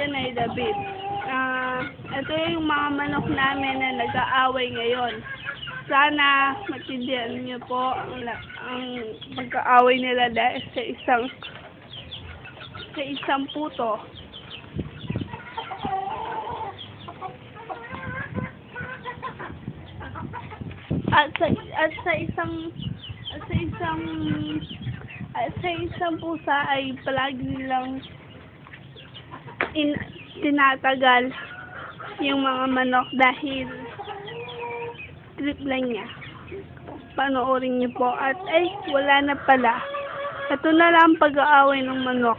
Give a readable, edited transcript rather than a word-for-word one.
dyan ay David. Ito yung mga manok namin na nag-aaway ngayon. Sana maintindihan niyo po ang pag-aaway nila dahil sa isang puto. At sa isang pusa ay palagi nilang tinatagal yung mga manok dahil trip lang niya. Panoorin niyo po at wala na pala. Ito na lang pag-aaway ng manok.